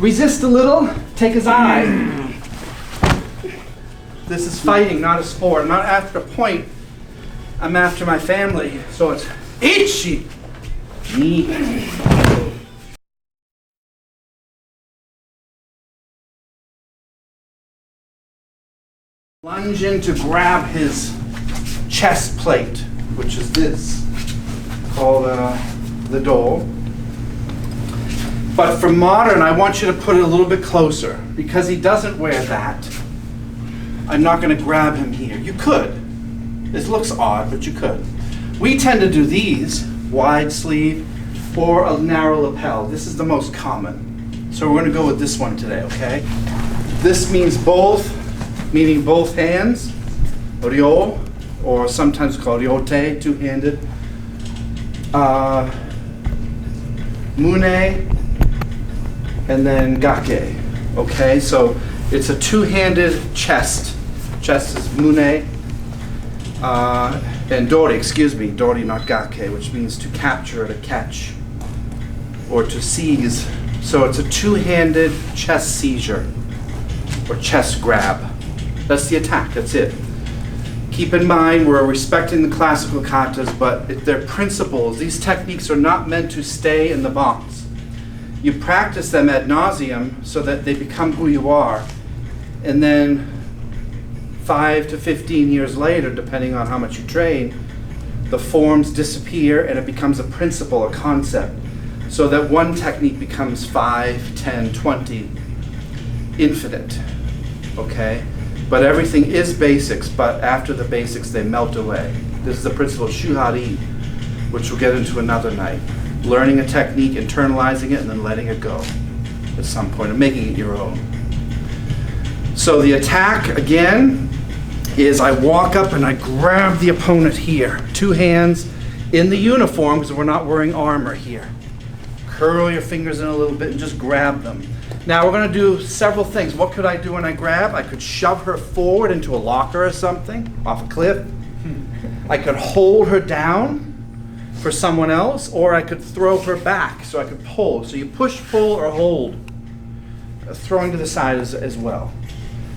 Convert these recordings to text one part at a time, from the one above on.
Resist a little, take his eye. This is fighting, not a sport. I'm not after a point, I'm after my family. So it's ichi, ni. Lunge in to grab his chest plate, which is this, called the do. But for modern, I want you to put it a little bit closer. Because he doesn't wear that, I'm not going to grab him here. You could. This looks odd, but you could. We tend to do these, wide sleeve or a narrow lapel. This is the most common. So we're going to go with this one today, okay? This means both, meaning both hands, ryo, or sometimes called ryote, two-handed. Mune, and then gake. Okay, so it's a two-handed chest. Chest is mune. And dori, excuse me, dori, not gake, which means to capture, to catch, or to seize. So it's a two-handed chest seizure, or chest grab. That's the attack, that's it. Keep in mind, we're respecting the classical katas, but they're principles. These techniques are not meant to stay in the box. You practice them ad nauseum so that they become who you are. And then 5 to 15 years later, depending on how much you train, the forms disappear and it becomes a principle, a concept. So that one technique becomes 5, 10, 20, infinite, okay? But everything is basics, but after the basics, they melt away. This is the principle of shuhari, which we'll get into another night. Learning a technique, internalizing it, and then letting it go at some point, and making it your own. So the attack, again, is I walk up and I grab the opponent here. Two hands in the uniform, because we're not wearing armor here. Curl your fingers in a little bit and just grab them. Now we're going to do several things. What could I do when I grab? I could shove her forward into a locker or something, off a cliff. I could hold her down for someone else, or I could throw her back so I could pull. So you push, pull, or hold. Throwing to the side as well.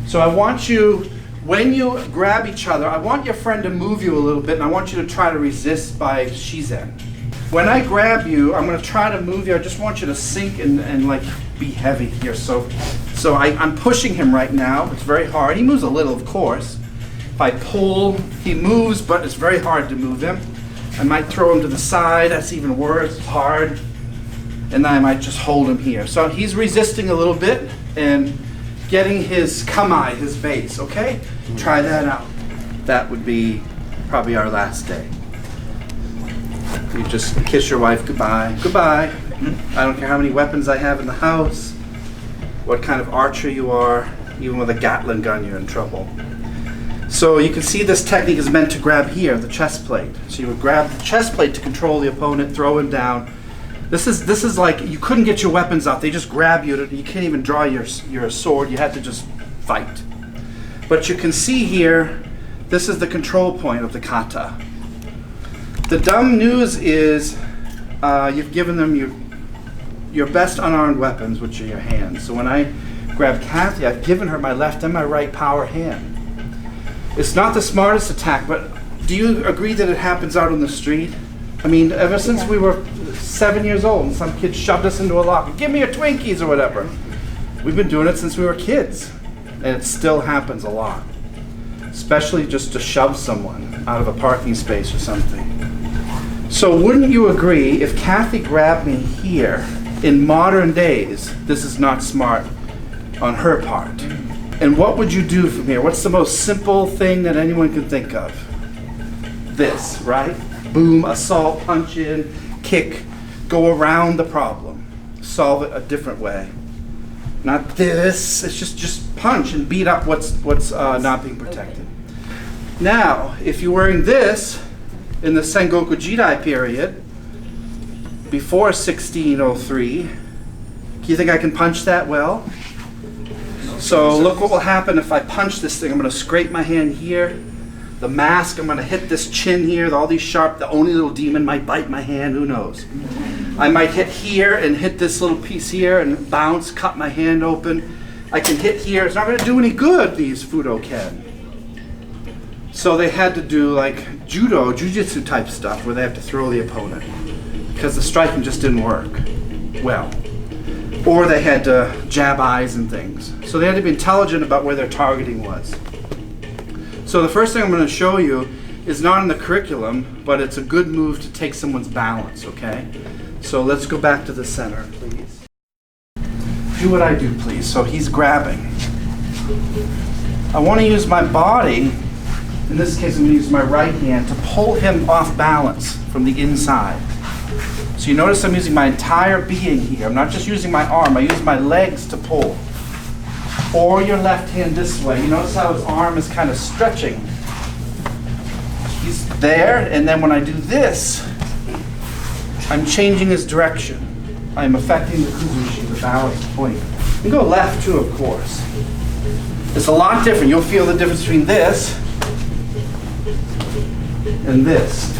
So I want you, when you grab each other, I want your friend to move you a little bit, and I want you to try to resist by shizen. When I grab you, I'm going to try to move you. I just want you to sink and like be heavy here. So I'm pushing him right now. It's very hard. He moves a little, of course. If I pull, he moves, but it's very hard to move him. I might throw him to the side. That's even worse. It's hard. And then I might just hold him here. So he's resisting a little bit and getting his kamai, his base, okay? Try that out. That would be probably our last day. You just kiss your wife goodbye. Goodbye. I don't care how many weapons I have in the house, what kind of archer you are, even with a Gatling gun you're in trouble. So you can see this technique is meant to grab here, the chest plate. So you would grab the chest plate to control the opponent, throw him down. This is like, you couldn't get your weapons out. They just grab you. You can't even draw your sword. You had to just fight. But you can see here, this is the control point of the kata. The dumb news is you've given them your best unarmed weapons, which are your hands. So when I grab Kathy, I've given her my left and my right power hand. It's not the smartest attack, but do you agree that it happens out on the street? I mean, ever since we were 7 years old and some kid shoved us into a locker, give me your Twinkies or whatever. We've been doing it since we were kids, and it still happens a lot. Especially just to shove someone out of a parking space or something. So wouldn't you agree, if Kathy grabbed me here, in modern days, this is not smart on her part. And what would you do from here? What's the most simple thing that anyone can think of? This, right? Boom, assault, punch in, kick, go around the problem. Solve it a different way. Not this, it's just punch and beat up what's not being protected. Now, if you're wearing this in the Sengoku Jidai period, before 1603, do you think I can punch that well? So look what will happen if I punch this thing. I'm going to scrape my hand here. The mask, I'm going to hit this chin here. All these sharp, the only little demon might bite my hand, who knows? I might hit here and hit this little piece here and bounce, cut my hand open. I can hit here. It's not going to do any good, these Fudo-ken. So they had to do like judo, jujitsu type stuff where they have to throw the opponent because the striking just didn't work well. Or they had to jab eyes and things. So they had to be intelligent about where their targeting was. So the first thing I'm going to show you is not in the curriculum, but it's a good move to take someone's balance, okay? So let's go back to the center, please. Do what I do, please. So he's grabbing. I want to use my body, in this case I'm going to use my right hand, to pull him off balance from the inside. So you notice I'm using my entire being here. I'm not just using my arm, I use my legs to pull. Or your left hand this way. You notice how his arm is kind of stretching. He's there, and then when I do this, I'm changing his direction. I'm affecting the kuzushi, the balance point. You can go left too, of course. It's a lot different. You'll feel the difference between this and this.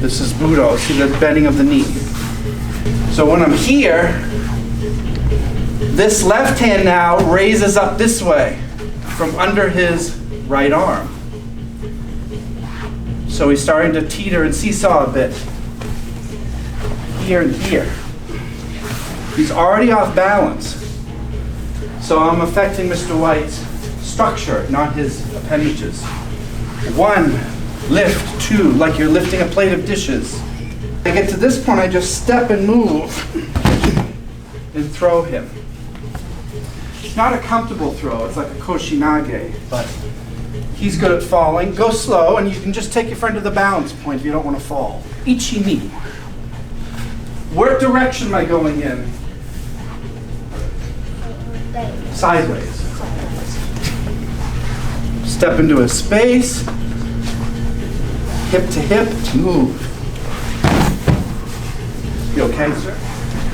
This is Budo. See the bending of the knee. So when I'm here, this left hand now raises up this way from under his right arm. So he's starting to teeter and seesaw a bit. Here and here. He's already off balance. So I'm affecting Mr. White's structure, not his appendages. 1, lift. 2, like you're lifting a plate of dishes. I get to this point, I just step and move and throw him. It's not a comfortable throw, it's like a koshinage, but he's good at falling. Go slow, and you can just take your friend to the balance point if you don't want to fall. Ichi ni. What direction am I going in? Sideways. Step into a space. Hip to hip, move. You okay, sir?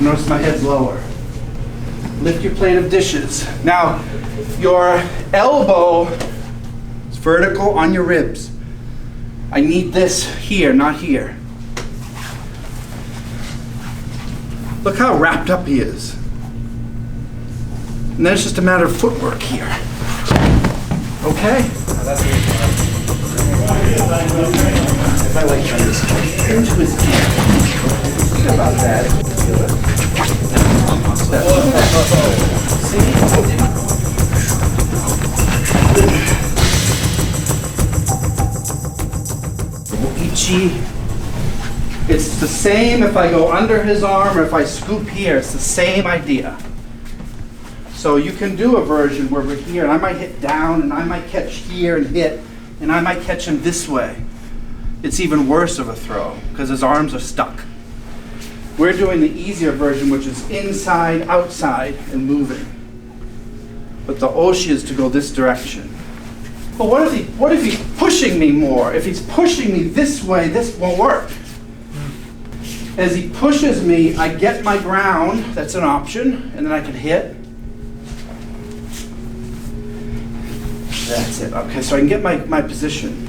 Notice my head's lower. Lift your plate of dishes. Now, your elbow is vertical on your ribs. I need this here, not here. Look how wrapped up he is. And then it's just a matter of footwork here. Okay? I like trying to into his ear. Think about that. See? Ichi. It's the same if I go under his arm or if I scoop here. It's the same idea. So you can do a version where we're here and I might hit down and I might catch here and hit and I might catch him this way. It's even worse of a throw because his arms are stuck. We're doing the easier version, which is inside, outside, and moving. But the oshi is to go this direction. But what if he's pushing me more? If he's pushing me this way, this won't work. As he pushes me, I get my ground, that's an option, and then I can hit. That's it. Okay, so I can get my position.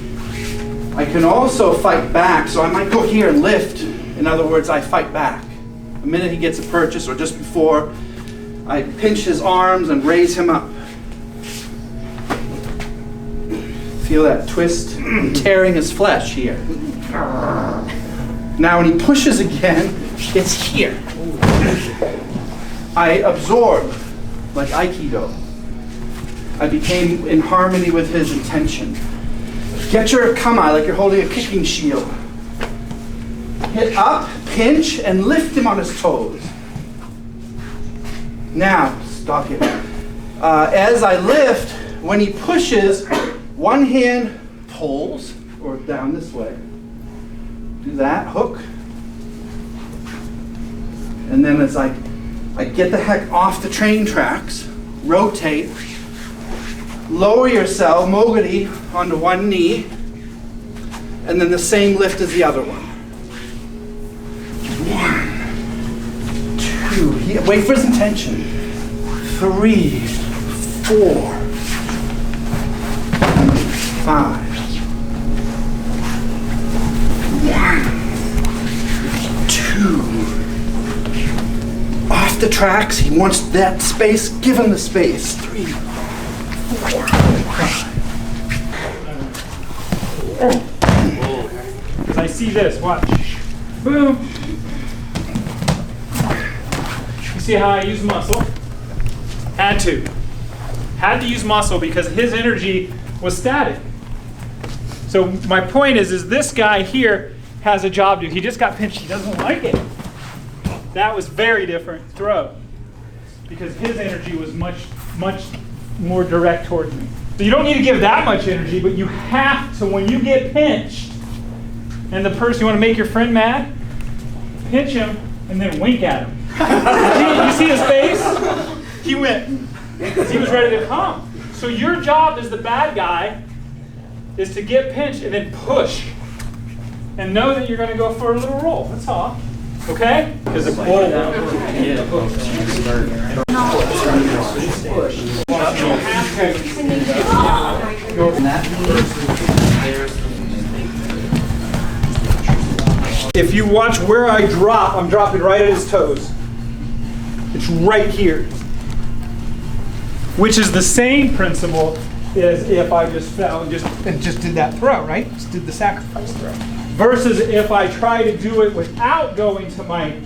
I can also fight back, so I might go here and lift. In other words, I fight back. The minute he gets a purchase, or just before, I pinch his arms and raise him up. Feel that twist? Tearing his flesh here. Now when he pushes again, it's here. I absorb, like Aikido. I became in harmony with his intention. Get your kama like you're holding a kicking shield. Hit up, pinch, and lift him on his toes. Now, stop it. As I lift, when he pushes, one hand pulls, or down this way. Do that, hook. And then it's like, I get the heck off the train tracks, rotate, lower yourself, moguri, onto one knee, and then the same lift as the other one. 1, 2, wait for his intention. 3, 4, 5. 1, 2, off the tracks. He wants that space. Give him the space. 3, 4, 5. Because I see this, watch. Boom. You see how I use muscle? Had to use muscle because his energy was static. So my point is this guy here has a job to do. He just got pinched. He doesn't like it. That was very different throw because his energy was much more direct towards me. So you don't need to give that much energy, but you have to, when you get pinched, and the person, you want to make your friend mad, pinch him and then wink at him. You see his face? He went. He was ready to come. So your job as the bad guy is to get pinched and then push. And know that you're going to go for a little roll. That's all. Okay? Because the bull If you watch where I drop, I'm dropping right at his toes. It's right here. Which is the same principle as if I just fell and just did that throw, right? Just did the sacrifice throw. Versus if I try to do it without going to my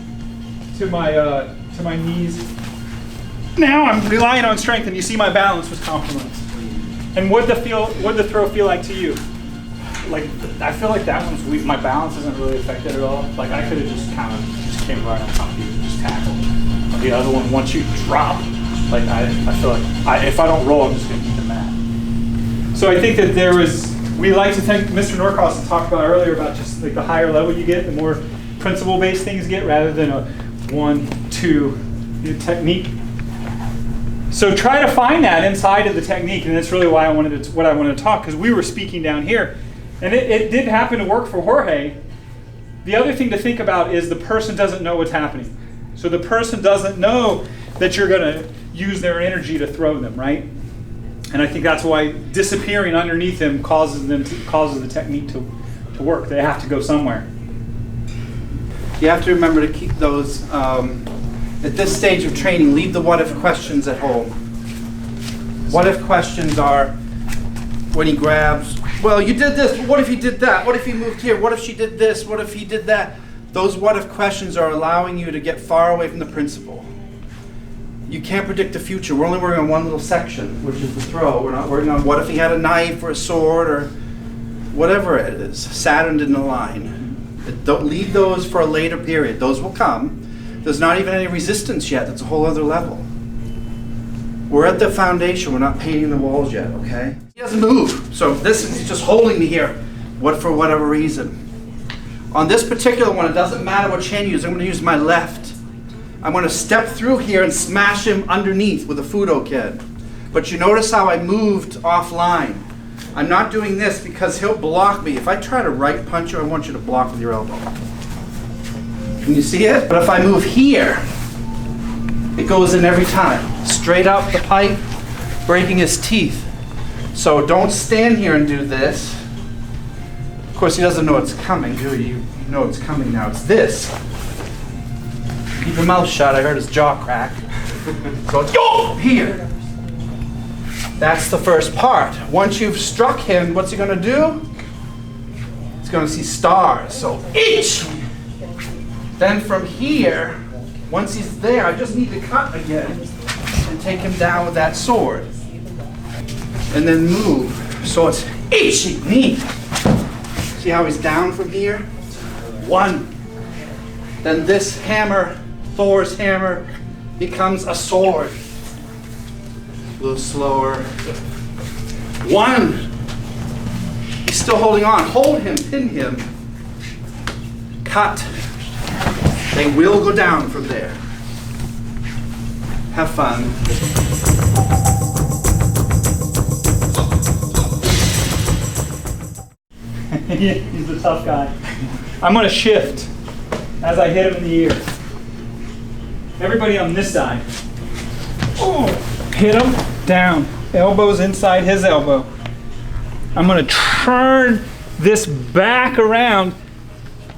knees. Now I'm relying on strength, and you see my balance was compromised. And what the throw feel like to you? Like, I feel like that one's weak. My balance isn't really affected at all. Like, I could have just kind of just came right on top of you and just tackled. The other one, once you drop, like I feel like if I don't roll, I'm just going to eat the mat. So I think that we like to think, Mr. Norcross talked about earlier about just like the higher level you get, the more principle-based things get rather than a 1, 2 technique. So try to find that inside of the technique, and that's really why I wanted to talk, because we were speaking down here. And it did happen to work for Jorge. The other thing to think about is the person doesn't know what's happening. So the person doesn't know that you're going to use their energy to throw them, right? And I think that's why disappearing underneath them causes the technique to work. They have to go somewhere. You have to remember to keep those, at this stage of training, leave the what if questions at home. What if questions are when he grabs, well, you did this, but what if he did that? What if he moved here? What if she did this? What if he did that? Those what if questions are allowing you to get far away from the principle. You can't predict the future. We're only working on one little section, which is the throw. We're not working on what if he had a knife or a sword or whatever it is. Saturn didn't align. Don't leave those for a later period. Those will come. There's not even any resistance yet. That's a whole other level. We're at the foundation. We're not painting the walls yet, okay? He doesn't move. So this is just holding me here for whatever reason. On this particular one, it doesn't matter which hand you use. I'm going to use my left. I'm going to step through here and smash him underneath with a Fudo kid. But you notice how I moved offline. I'm not doing this because he'll block me. If I try to right punch you, I want you to block with your elbow. Can you see it? But if I move here, it goes in every time. Straight up the pipe, breaking his teeth. So don't stand here and do this. Of course, he doesn't know it's coming, do you? You know it's coming now. It's this. Keep your mouth shut. I heard his jaw crack. So yo, here. That's the first part. Once you've struck him, what's he going to do? He's going to see stars. So each. Then from here, once he's there, I just need to cut again and take him down with that sword. And then move. So it's ichi, knee. See how he's down from here? 1. Then this hammer, Thor's hammer, becomes a sword. A little slower. 1. He's still holding on. Hold him, pin him. Cut. They will go down from there. Have fun. He's a tough guy. I'm going to shift as I hit him in the ear. Everybody on this side. Oh, hit him down. Elbows inside his elbow. I'm going to turn this back around.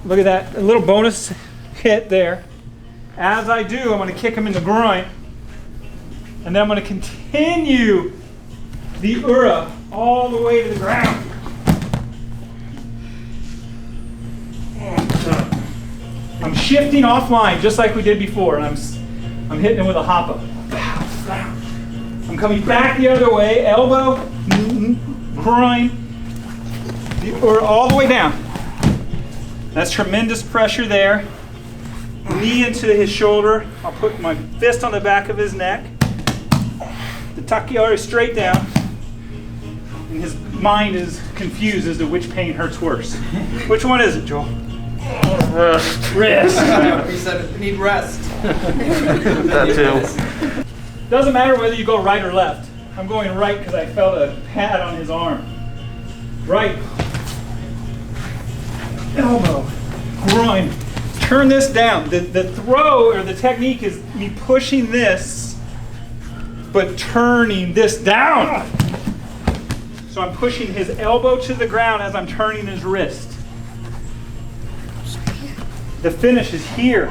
Look at that. A little bonus hit there. As I do, I'm going to kick him in the groin. And then I'm going to continue the ura all the way to the ground. I'm shifting offline just like we did before. I'm hitting him with a hoppa. I'm coming back the other way, elbow, groin, or all the way down. That's tremendous pressure there. Knee into his shoulder. I'll put my fist on the back of his neck. The takiara is straight down. And his mind is confused as to which pain hurts worse. Which one is it, Joel? Wrist. He said, need rest. That too. Doesn't matter whether you go right or left. I'm going right because I felt a pad on his arm. Right. Elbow. Groin. Turn this down. The throw or the technique is me pushing this, but turning this down. So I'm pushing his elbow to the ground as I'm turning his wrist. The finish is here.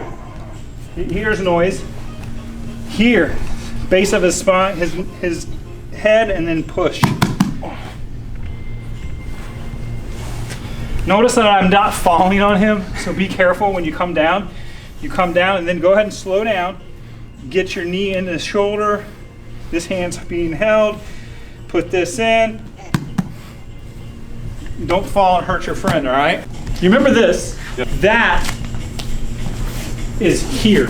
Here's noise. Here. Base of his spine, his head, and then push. Notice that I'm not falling on him, so be careful when you come down. You come down and then go ahead and slow down. Get your knee in the shoulder. This hand's being held. Put this in. Don't fall and hurt your friend, all right? You remember this? Yep. That is here.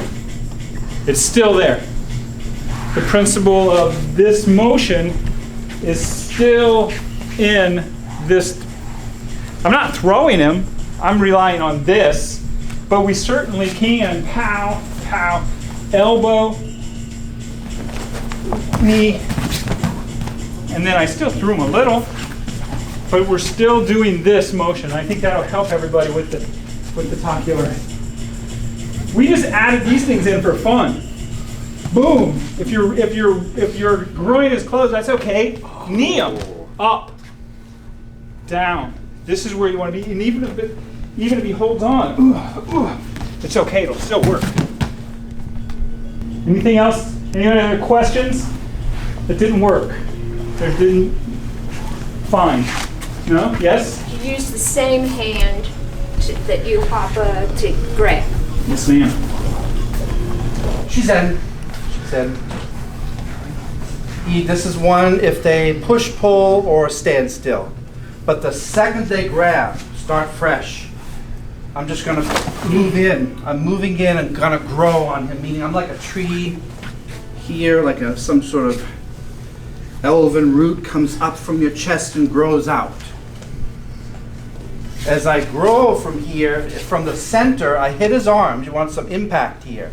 It's still there. The principle of this motion is still in this. I'm not throwing him, I'm relying on this, but we certainly can pow, pow, elbow, knee, and then I still threw him a little, but we're still doing this motion. I think that'll help everybody with the takiara. We just added these things in for fun. Boom. If your groin is closed, that's okay. Knee up, down. This is where you want to be, and even if he holds on, it's okay. It'll still work. Anything else? Any other questions? That didn't work. That didn't. Fine. No? Yes. You use the same hand that you hoppa to grab. Yes, ma'am. She's in. This is one if they push, pull, or stand still. But the second they grab, start fresh. I'm just gonna move in. I'm moving in and gonna grow on him, meaning I'm like a tree here, like some sort of elven root comes up from your chest and grows out. As I grow from here, from the center, I hit his arms. You want some impact here.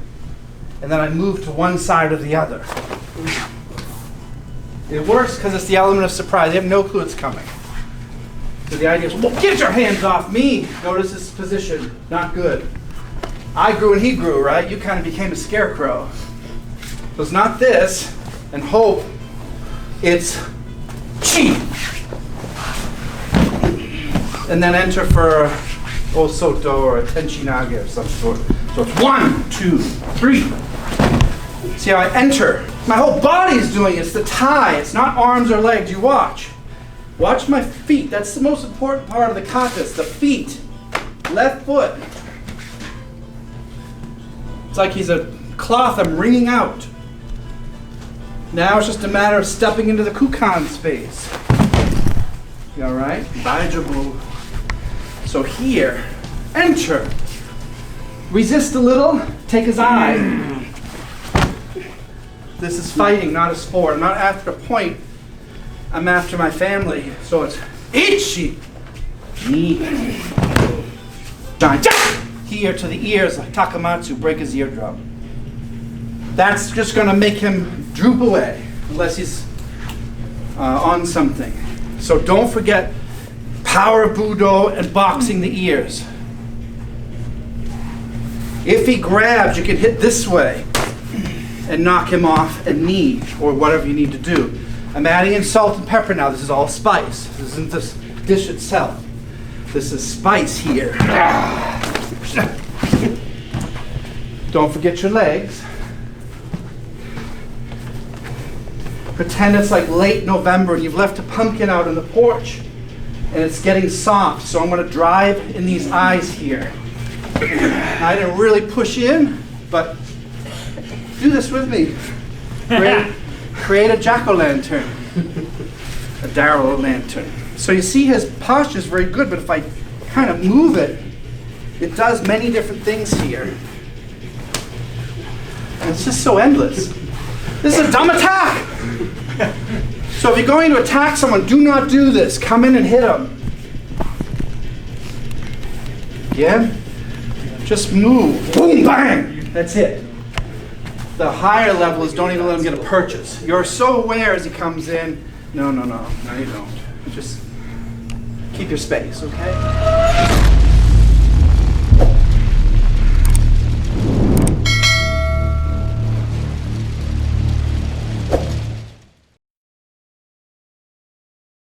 And then I move to one side or the other. It works because it's the element of surprise. They have no clue it's coming. So the idea is, well, get your hands off me. Notice this position, not good. I grew and he grew, right? You kind of became a scarecrow. So it's not this and hope. It's chi. And then enter for Osoto or a Tenchinage of some sort. So it's 1, 2, 3. See how I enter? My whole body is doing it. It's the tie. It's not arms or legs. You watch. Watch my feet. That's the most important part of the katas. The feet. Left foot. It's like he's a cloth I'm wringing out. Now it's just a matter of stepping into the kukan space. You all right? Taijutsu. So here, enter. Resist a little. Take his eye. This is fighting, not a sport. I'm not after a point. I'm after my family. So it's ichi, knee, here to the ears, like Takamatsu, break his eardrum. That's just going to make him droop away unless he's on something. So don't forget power of Budo and boxing the ears. If he grabs, you can hit this way and knock him off and knee or whatever you need to do. I'm adding in salt and pepper now. This is all spice. This isn't this dish itself. This is spice here. Don't forget your legs. Pretend it's like late November and you've left a pumpkin out on the porch and it's getting soft. So I'm going to drive in these eyes here. I didn't really push in, but do this with me. Create a jack-o'-lantern, a Darrow lantern. So you see his posture is very good, but if I kind of move it, it does many different things here. And it's just so endless. This is a dumb attack! So if you're going to attack someone, do not do this. Come in and hit them. Again, just move. Boom, bang! That's it. The higher level is don't even let him get a purchase. You're so aware as he comes in. No, you don't. Just keep your space, okay?